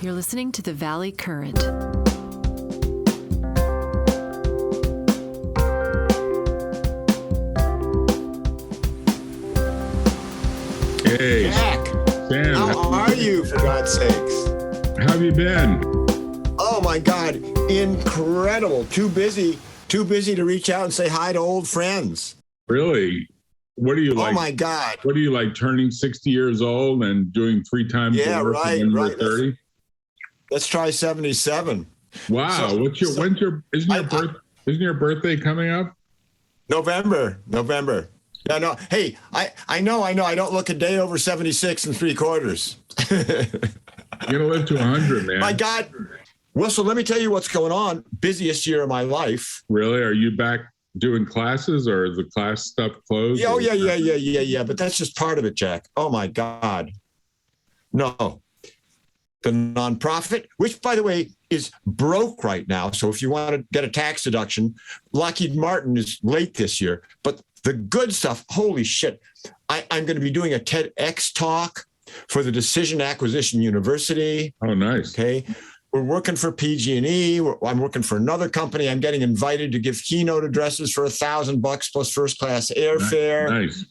You're listening to the Valley Current. Hey, Jack, Sam, how are you, for God's sakes? how have you been? Oh my God, incredible. Too busy to reach out and say hi to old friends. Really? What are you like? Oh my God. What are you like, turning 60 years old and doing 3 times Yeah, the work right, when you were right. 30? Let's try 77. Wow. Isn't your birthday coming up? November. Yeah, no. Hey, I know. I don't look a day over 76 and 3/4. You're going to live to 100, man. My God. Well, so let me tell you what's going on. Busiest year of my life. Really? Are you back doing classes, or is the class stuff closed? Oh, yeah. But that's just part of it, Jack. Oh my God. No. The nonprofit, which, by the way, is broke right now. So if you want to get a tax deduction, Lockheed Martin is late this year. But the good stuff, holy shit. I'm going to be doing a TEDx talk for the Decision Acquisition University. Oh, nice. Okay. We're working for PG&E. I'm working for another company. I'm getting invited to give keynote addresses for $1,000 plus first class airfare. Nice.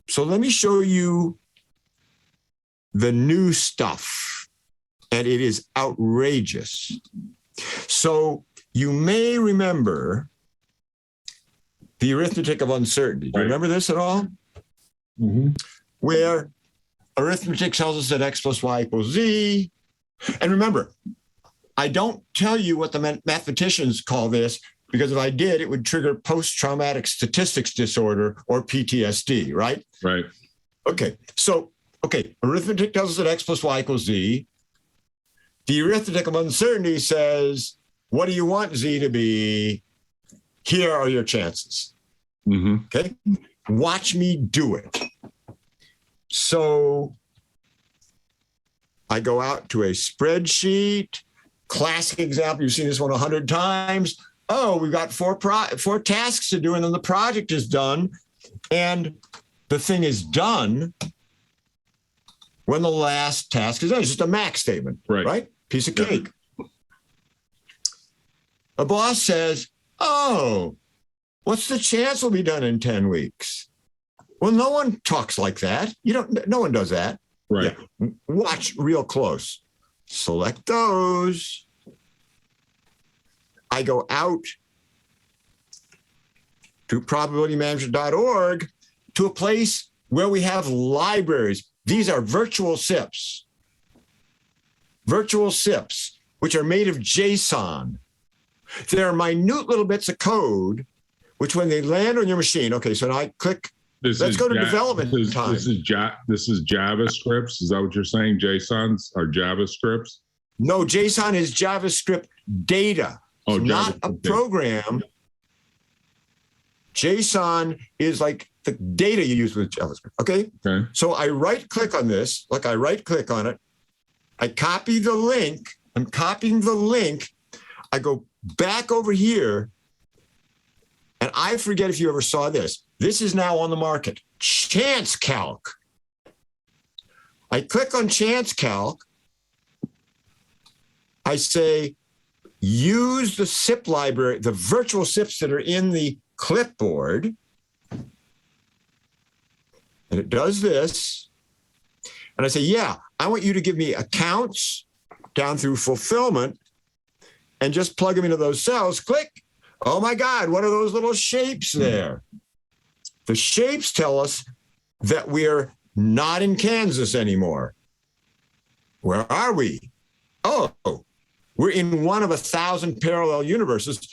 So let me show you the new stuff, and it is outrageous. So you may remember the arithmetic of uncertainty. Do you remember this at all? Mm-hmm. Where arithmetic tells us that x plus y equals z. And remember, I don't tell you what the mathematicians call this, because if I did, it would trigger post-traumatic statistics disorder, or PTSD, right? Right. Okay, arithmetic tells us that x plus y equals z. The arithmetic of uncertainty says, what do you want z to be? Here are your chances. Mm-hmm. Okay, watch me do it. So I go out to a spreadsheet. Classic example, you've seen this one 100 times. Oh, we've got four tasks to do, and then the project is done. And the thing is done when the last task is done. It's just a max statement, right? Piece of cake. A boss says, oh, what's the chance we'll be done in 10 weeks? Well, no one talks like that. No one does that. Right. Yeah. Watch real close. Select those. I go out to probabilitymanagement.org to a place where we have libraries. These are virtual SIPs. Virtual SIPs, which are made of JSON. They're minute little bits of code, which when they land on your machine, okay, so now I click. Let's go to development time. This is JavaScripts. Is that what you're saying? JSONs are JavaScripts? No, JSON is JavaScript data. Oh, it's not a program. JSON is like the data you use with JavaScript. Okay. So I right click on this. Look, I right click on it. I copy the link. I'm copying the link. I go back over here. And I forget if you ever saw this. This is now on the market. Chance Calc. I click on Chance Calc. I say, use the SIP library, the virtual SIPs that are in the clipboard. And it does this. And I say, yeah, I want you to give me accounts down through fulfillment and just plug them into those cells. Click. Oh my God, what are those little shapes there? The shapes tell us that we're not in Kansas anymore. Where are we? Oh, we're in one of 1,000 parallel universes,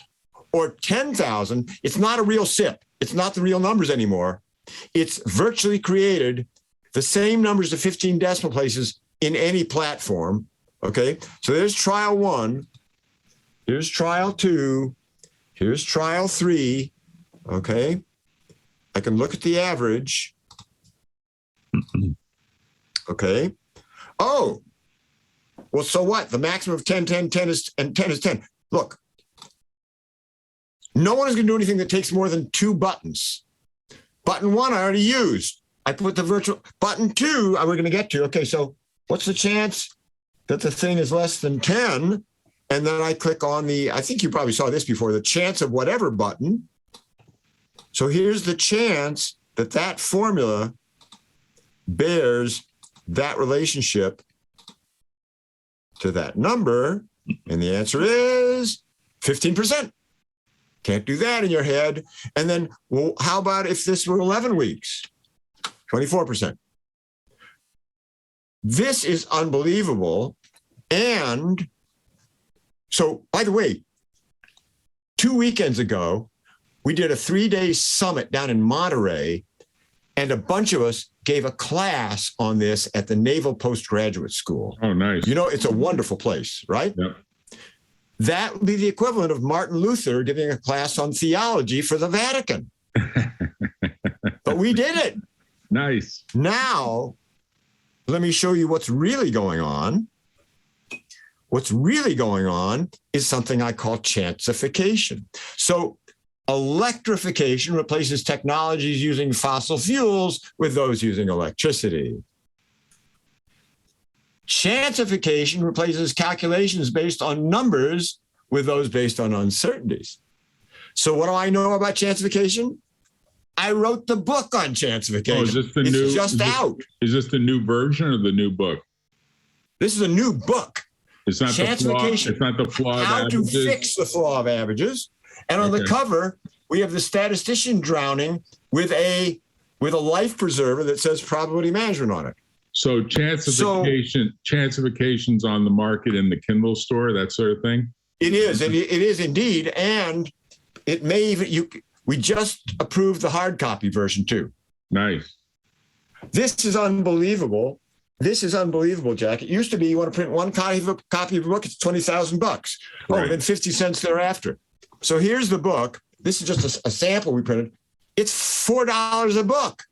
or 10,000. It's not a real SIP. It's not the real numbers anymore. It's virtually created the same numbers to 15 decimal places in any platform. Okay, so there's trial 1. Here's trial 2. Here's trial 3, okay? I can look at the average, okay? Oh, well, so what? The maximum of 10 is 10. Look, no one is gonna do anything that takes more than 2 buttons. Button 1, I already used. I put the virtual, button 2, we're gonna get to. Okay, so what's the chance that the thing is less than 10. And then I click on I think you probably saw this before, the chance of whatever button. So here's the chance that that formula bears that relationship to that number. And the answer is 15%. Can't do that in your head. And then, well, how about if this were 11 weeks? 24%. This is unbelievable. And so, by the way, 2 weekends ago, we did a 3-day summit down in Monterey, and a bunch of us gave a class on this at the Naval Postgraduate School. Oh, nice. You know, it's a wonderful place, right? Yep. That would be the equivalent of Martin Luther giving a class on theology for the Vatican. But we did it. Nice. Now, let me show you what's really going on. What's really going on is something I call chancification. So electrification replaces technologies using fossil fuels with those using electricity. Chancification replaces calculations based on numbers with those based on uncertainties. So what do I know about chancification? I wrote the book on chancification. Oh, is this the it's just out. Is this the new version or the new book? This is a new book. It's not the flaw. It's not the flaw of How averages. to fix the flaw of averages. And on the cover, we have the statistician drowning with a life preserver that says probability management on it. So chancification's on the market in the Kindle store, that sort of thing. It is, and it is indeed, and it may even we just approved the hard copy version too. Nice. This is unbelievable. This is unbelievable, Jack. It used to be you want to print one copy of a book, it's $20,000. Right. Oh, then 50 cents thereafter. So here's the book. This is just a sample we printed. It's $4 a book.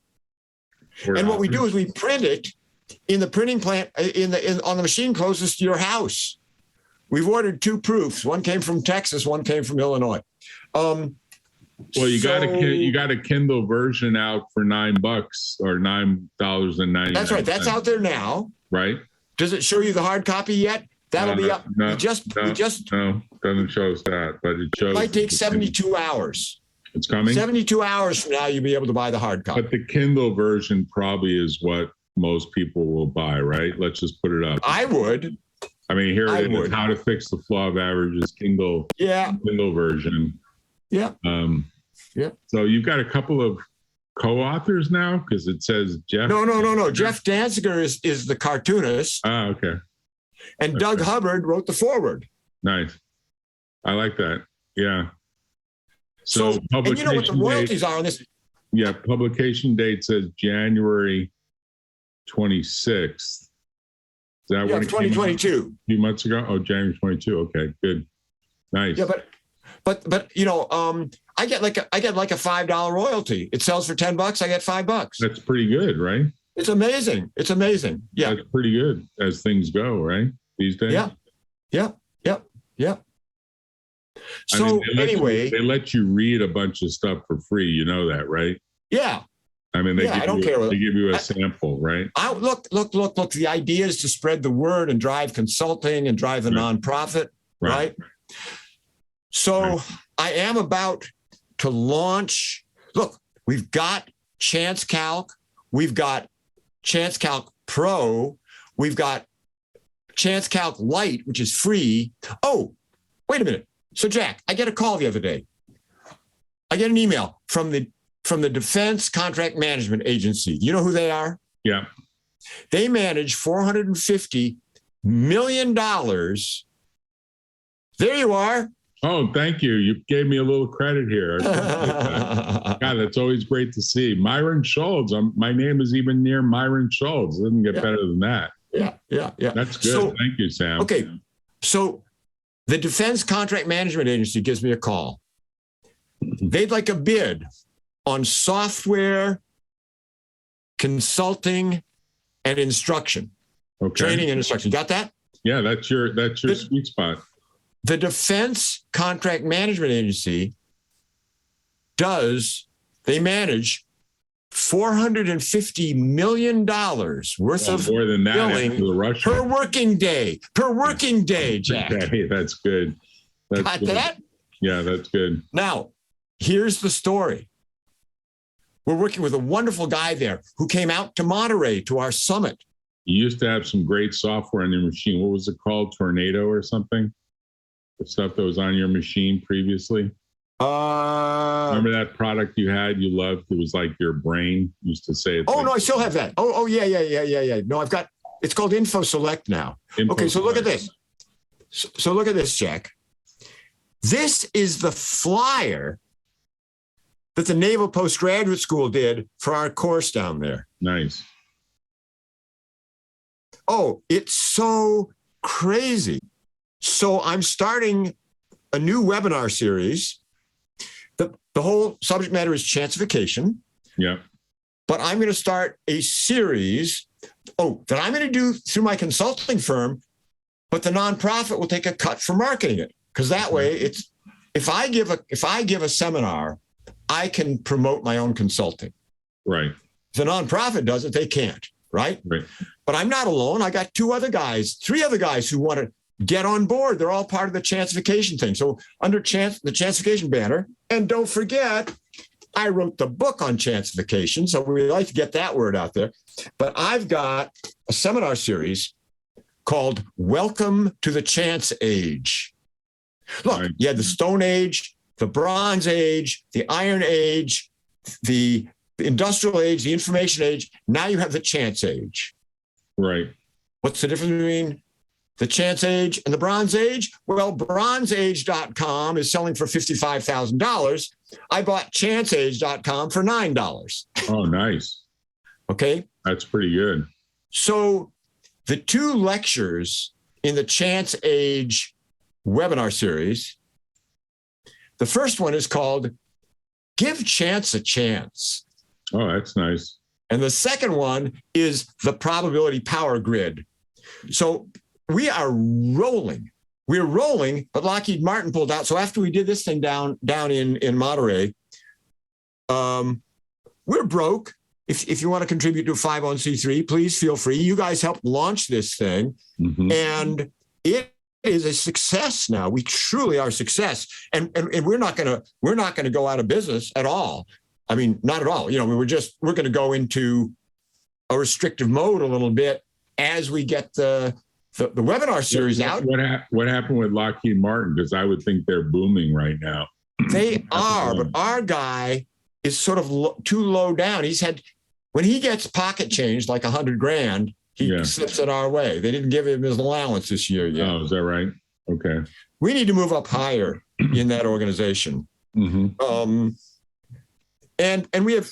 And what we do is we print it in the printing plant on the machine closest to your house. We've ordered 2 proofs. One came from Texas, one came from Illinois. Well, you got a Kindle version out for $9 or $9.99. That's right. That's out there now. Right. Does it show you the hard copy yet? That'll be up. No, doesn't show us that, but it shows. It might take 72 hours. It's coming. 72 hours from now, you'll be able to buy the hard copy. But the Kindle version probably is what most people will buy, right? Let's just put it up. I would. I mean, here it is. How to fix the flaw of averages, Kindle. Yeah. Kindle version. Yeah. Yeah. So you've got a couple of co-authors now because it says Jeff. No. Jeff Danziger is the cartoonist. Ah, okay. And Doug Hubbard wrote the foreword. Nice. I like that. Yeah. So and you know what the royalties are on this? Yeah, publication date says January 26th. Is that when it 2022? A few months ago? Oh, January 22. Okay, good. Nice. Yeah, but you know, I get like a $5 royalty. It sells for $10, I get $5. That's pretty good, right? It's amazing. It's amazing. Yeah. That's pretty good as things go, right? These days. Yeah. So anyway, they let you read a bunch of stuff for free. You know that, right? Yeah. I mean, I don't care. They give you a sample, right? Look. The idea is to spread the word and drive consulting and drive the nonprofit, right? So I am about to launch. Look, we've got ChanceCalc. We've got ChanceCalc Pro. We've got ChanceCalc Lite, which is free. Oh, wait a minute. So, Jack, I get a call the other day. I get an email from the Defense Contract Management Agency. You know who they are? Yeah. They manage $450 million. There you are. Oh, thank you. You gave me a little credit here. God, that's always great to see. Myron Schultz. My name is even near Myron Schultz. It doesn't get better than that. Yeah. That's good. So, thank you, Sam. Okay. So the Defense Contract Management Agency gives me a call. They'd like a bid on software, consulting, and instruction. Okay. Training and instruction. Got that? Yeah, that's your sweet spot. The Defense Contract Management Agency they manage $450 million worth of more than that billing after the Russian. per working day, Jack. Okay, that's good. Got good. that? Yeah, that's good. Now, here's the story. We're working with a wonderful guy there who came out to Monterey to our summit. You used to have some great software on your machine. What was it called? Tornado or something? The stuff that was on your machine previously? Remember that product you had, you loved? It was like your brain used to say. No, I still have that. Yeah. No, it's called Info Select now. Okay, so look at this. So look at this, Jack. This is the flyer that the Naval Postgraduate School did for our course down there. Nice. Oh, it's so crazy. So I'm starting a new webinar series. The whole subject matter is Chancification. Yeah. But I'm going to start a series, that I'm going to do through my consulting firm, but the nonprofit will take a cut for marketing it. Because that way it's if I give a seminar, I can promote my own consulting. Right. If the nonprofit does it, they can't, right? Right. But I'm not alone. I got three other guys who want to get on board. They're all part of the Chancification thing. So under the Chancification banner, and don't forget, I wrote the book on Chancification, so we like to get that word out there. But I've got a seminar series called Welcome to the Chance Age. Look, Right. You had the Stone Age, the Bronze Age, the Iron Age, the Industrial Age, the Information Age. Now you have the Chance Age. Right. What's the difference between the Chance Age and the Bronze Age? Well, bronzeage.com is selling for $55,000. I bought chanceage.com for $9. Oh, nice. Okay. That's pretty good. So the two lectures in the Chance Age webinar series, the first one is called Give Chance a Chance. Oh, that's nice. And the second one is the probability power grid. So we are rolling. We're rolling, but Lockheed Martin pulled out. So after we did this thing down in Monterey, we're broke. If you want to contribute to a 501c3, please feel free. You guys helped launch this thing, and it is a success now. We truly are a success, and we're not gonna go out of business at all. I mean, not at all. We're going to go into a restrictive mode a little bit as we get the webinar series out. What happened with Lockheed Martin? Because I would think they're booming right now. They are, but our guy is sort of too low down. When he gets pocket change, like $100,000, he slips it our way. They didn't give him his allowance this year yet. Oh, is that right? Okay. We need to move up higher in that organization. Mm-hmm. And we have,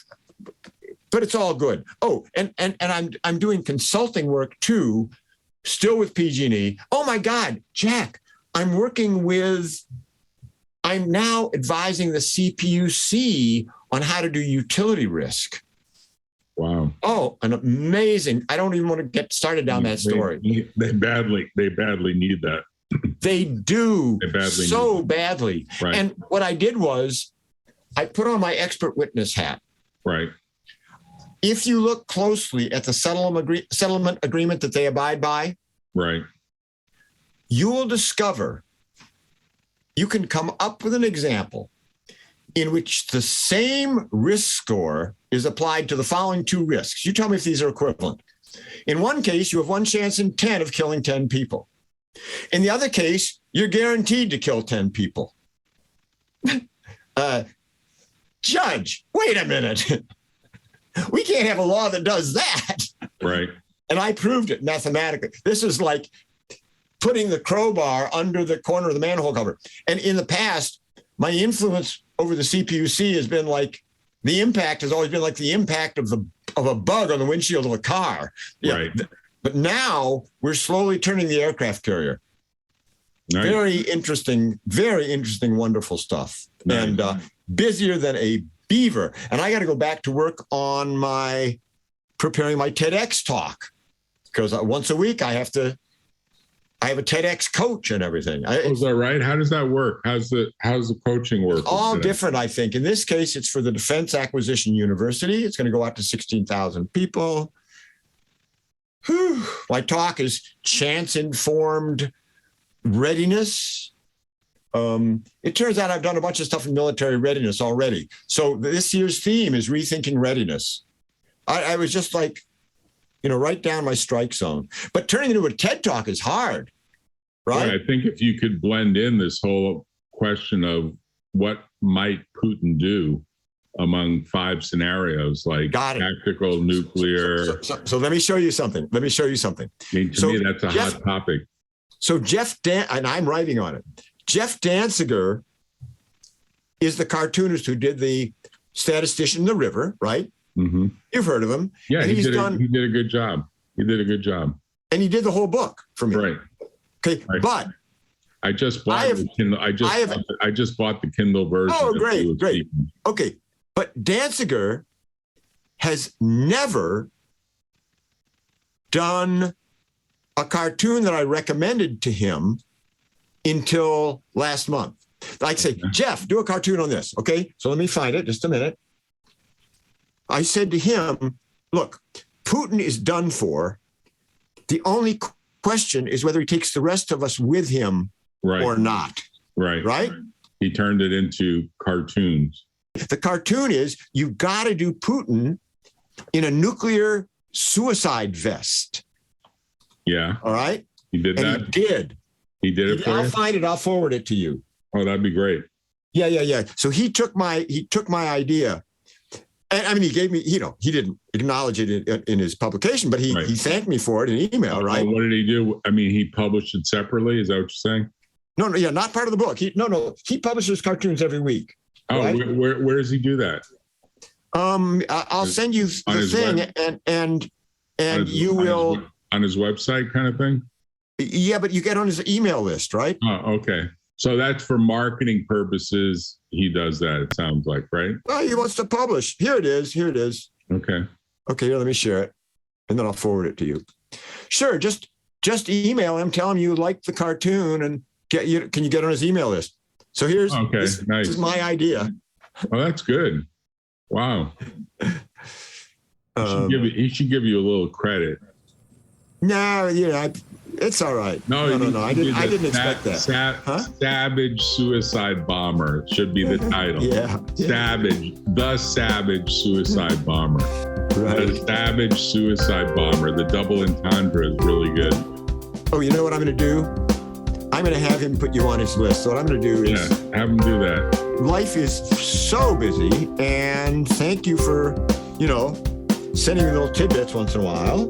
but it's all good. Oh, and I'm doing consulting work too, still with PG&E. Oh my God, Jack, I'm now advising the CPUC on how to do utility risk. Wow. Oh, an amazing. I don't even want to get started down that story. They badly need that. They do. They badly so badly. Right. And what I did was I put on my expert witness hat. Right. If you look closely at the settlement agreement that they abide by, right, you will discover you can come up with an example in which the same risk score is applied to the following two risks. You tell me if these are equivalent. In one case, you have 1 chance in 10 of killing 10 people. In the other case, you're guaranteed to kill 10 people. Judge, wait a minute. We can't have a law that does that. Right. And I proved it mathematically. This is like putting the crowbar under the corner of the manhole cover. And in the past, my influence over the CPUC has been like, the impact has always been like the impact of a bug on the windshield of a car. Right. But now we're slowly turning the aircraft carrier. Nice. Very interesting, wonderful stuff. Nice. And busier than a beaver. And I got to go back to work on preparing my TEDx talk, because once a week I have to I have a TEDx coach and everything. Is that right? How does that work? How's the coaching work? It's all different, I think. In this case, it's for the Defense Acquisition University. It's going to go out to 16,000 people. Whew. My talk is chance-informed readiness. It turns out I've done a bunch of stuff in military readiness already. So this year's theme is rethinking readiness. I was just like, right down my strike zone. But turning into a TED Talk is hard, right? Yeah, I think if you could blend in this whole question of what might Putin do among 5 scenarios, like tactical, nuclear. So let me show you something. To me, that's a hot topic. So and I'm writing on it. Jeff Danziger is the cartoonist who did the Statistician in the River, right? Mm-hmm. You've heard of him. Yeah, he did a good job. And he did the whole book for me. Right. Okay, right. But I just bought the Kindle. I just bought the Kindle version. Oh, great. Okay, but Danziger has never done a cartoon that I recommended to him until last month. I'd say, Jeff, do a cartoon on this. Okay, so let me find it. Just a minute. I said to him, look, Putin is done for. The only question is whether he takes the rest of us with him or not. Right? He turned it into cartoons. The cartoon is you've got to do Putin in a nuclear suicide vest. Yeah. All right? He did that? He did. He did it for you? I'll find it. I'll forward it to you. Oh, that'd be great. Yeah. So he took my idea. And I mean, he gave me, he didn't acknowledge it in his publication, but he thanked me for it in email, right? What did he do? I mean, he published it separately. Is that what you're saying? No, not part of the book. He publishes cartoons every week. Oh, right? Where does he do that? I'll send you the thing, and you will on his website, kind of thing. Yeah, but you get on his email list, right? Oh, okay. So that's for marketing purposes. He does that. It sounds like, right? Well, he wants to publish. Here it is. Okay. Here, let me share it, and then I'll forward it to you. Sure. Just email him. Tell him you like the cartoon, and can you get on his email list? So here's nice. This is my idea. Oh, that's good. Wow. He should give you a little credit. No, it's all right. No. I didn't expect that. Savage Suicide Bomber should be the title. Yeah. The Savage Suicide Bomber. Right. The Savage Suicide Bomber. The double entendre is really good. Oh, you know what I'm going to do? I'm going to have him put you on his list. So what I'm going to do is have him do that. Life is so busy, and thank you for, sending me little tidbits once in a while.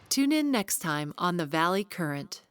Tune in next time on The Valley Current.